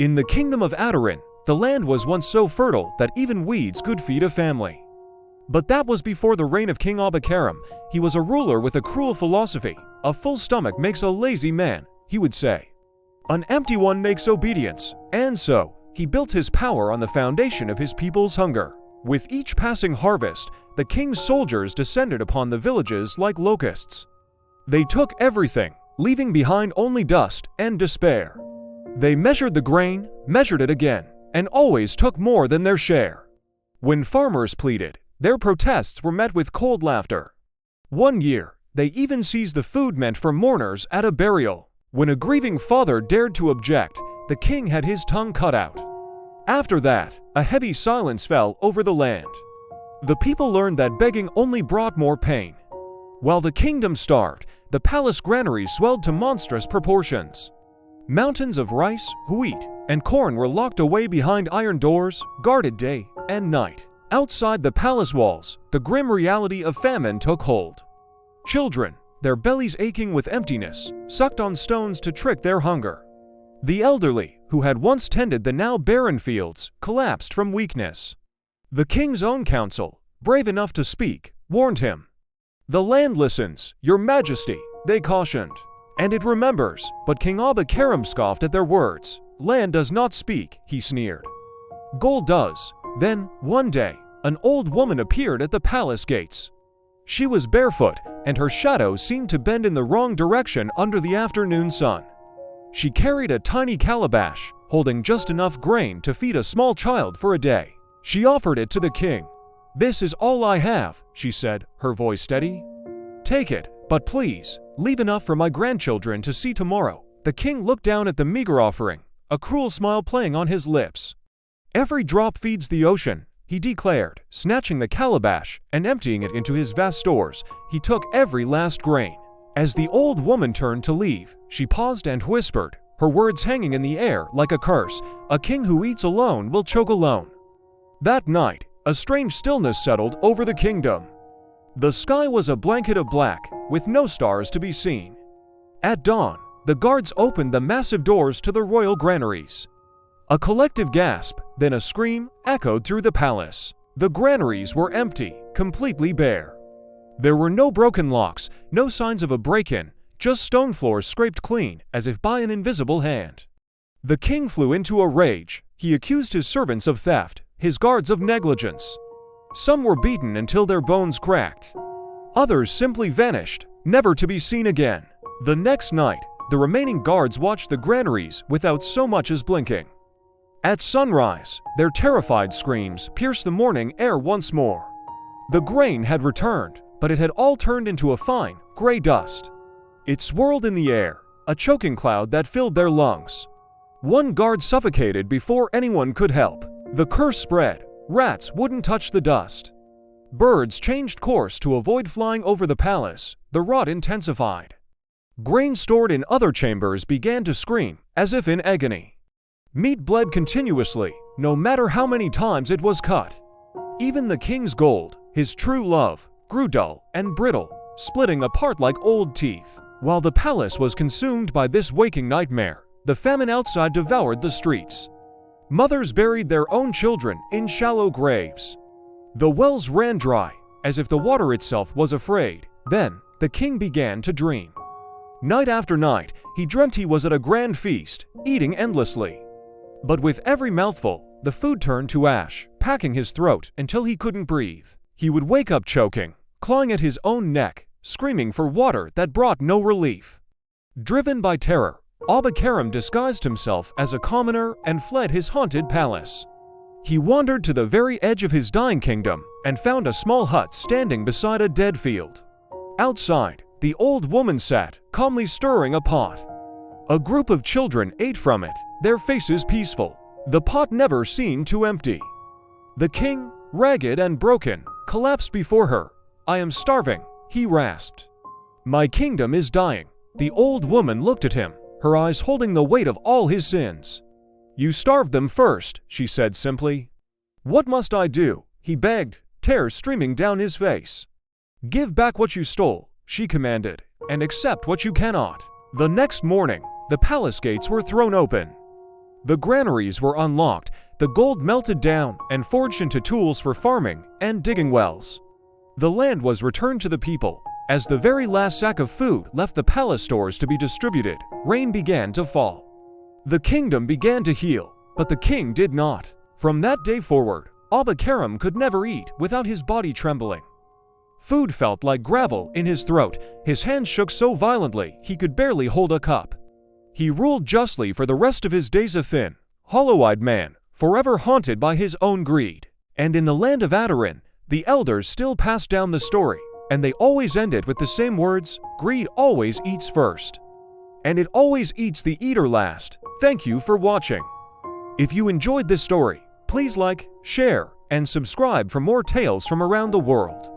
In the kingdom of Adarin, the land was once so fertile that even weeds could feed a family. But that was before the reign of King Oba Karem. He was a ruler with a cruel philosophy. A full stomach makes a lazy man, he would say. An empty one makes obedience, and so, he built his power on the foundation of his people's hunger. With each passing harvest, the king's soldiers descended upon the villages like locusts. They took everything, leaving behind only dust and despair. They measured the grain, measured it again, and always took more than their share. When farmers pleaded, their protests were met with cold laughter. One year, they even seized the food meant for mourners at a burial. When a grieving father dared to object, the king had his tongue cut out. After that, a heavy silence fell over the land. The people learned that begging only brought more pain. While the kingdom starved, the palace granaries swelled to monstrous proportions. Mountains of rice, wheat, and corn were locked away behind iron doors, guarded day and night. Outside the palace walls, the grim reality of famine took hold. Children, their bellies aching with emptiness, sucked on stones to trick their hunger. The elderly, who had once tended the now barren fields, collapsed from weakness. The king's own council, brave enough to speak, warned him. "The land listens, your majesty," they cautioned. "And it remembers," but King Oba Karem scoffed at their words. "Land does not speak," he sneered. "Gold does." Then, one day, an old woman appeared at the palace gates. She was barefoot, and her shadow seemed to bend in the wrong direction under the afternoon sun. She carried a tiny calabash, holding just enough grain to feed a small child for a day. She offered it to the king. "This is all I have," she said, her voice steady. "Take it, but please, leave enough for my grandchildren to see tomorrow." The king looked down at the meager offering, a cruel smile playing on his lips. "Every drop feeds the ocean," he declared, snatching the calabash and emptying it into his vast stores. He took every last grain. As the old woman turned to leave, she paused and whispered, her words hanging in the air like a curse, "A king who eats alone will choke alone." That night, a strange stillness settled over the kingdom. The sky was a blanket of black, with no stars to be seen. At dawn, the guards opened the massive doors to the royal granaries. A collective gasp, then a scream, echoed through the palace. The granaries were empty, completely bare. There were no broken locks, no signs of a break-in, just stone floors scraped clean, as if by an invisible hand. The king flew into a rage. He accused his servants of theft, his guards of negligence. Some were beaten until their bones cracked. Others simply vanished, never to be seen again. The next night, the remaining guards watched the granaries without so much as blinking. At sunrise, their terrified screams pierced the morning air once more. The grain had returned, but it had all turned into a fine, gray dust. It swirled in the air, a choking cloud that filled their lungs. One guard suffocated before anyone could help. The curse spread. Rats wouldn't touch the dust. Birds changed course to avoid flying over the palace. The rot intensified. Grain stored in other chambers began to scream, as if in agony. Meat bled continuously, no matter how many times it was cut. Even the king's gold, his true love, grew dull and brittle, splitting apart like old teeth. While the palace was consumed by this waking nightmare, the famine outside devoured the streets. Mothers buried their own children in shallow graves. The wells ran dry, as if the water itself was afraid. Then, the king began to dream. Night after night, he dreamt he was at a grand feast, eating endlessly. But with every mouthful, the food turned to ash, packing his throat until he couldn't breathe. He would wake up choking, clawing at his own neck, screaming for water that brought no relief. Driven by terror, Oba Karem disguised himself as a commoner and fled his haunted palace. He wandered to the very edge of his dying kingdom and found a small hut standing beside a dead field. Outside, the old woman sat, calmly stirring a pot. A group of children ate from it, their faces peaceful, the pot never seemed to empty. The king, ragged and broken, collapsed before her. "I am starving," he rasped. "My kingdom is dying." The old woman looked at him, her eyes holding the weight of all his sins. "You starved them first," she said simply. "What must I do?" he begged, tears streaming down his face. "Give back what you stole," she commanded, "and accept what you cannot." The next morning, the palace gates were thrown open. The granaries were unlocked, the gold melted down and forged into tools for farming and digging wells. The land was returned to the people. As the very last sack of food left the palace stores to be distributed, rain began to fall. The kingdom began to heal, but the king did not. From that day forward, Oba Karem could never eat without his body trembling. Food felt like gravel in his throat, his hands shook so violently he could barely hold a cup. He ruled justly for the rest of his days, a thin, hollow-eyed man, forever haunted by his own greed. And in the land of Adarin, the elders still passed down the story, and they always ended with the same words: greed always eats first. And it always eats the eater last. Thank you for watching. If you enjoyed this story, please like, share, and subscribe for more tales from around the world.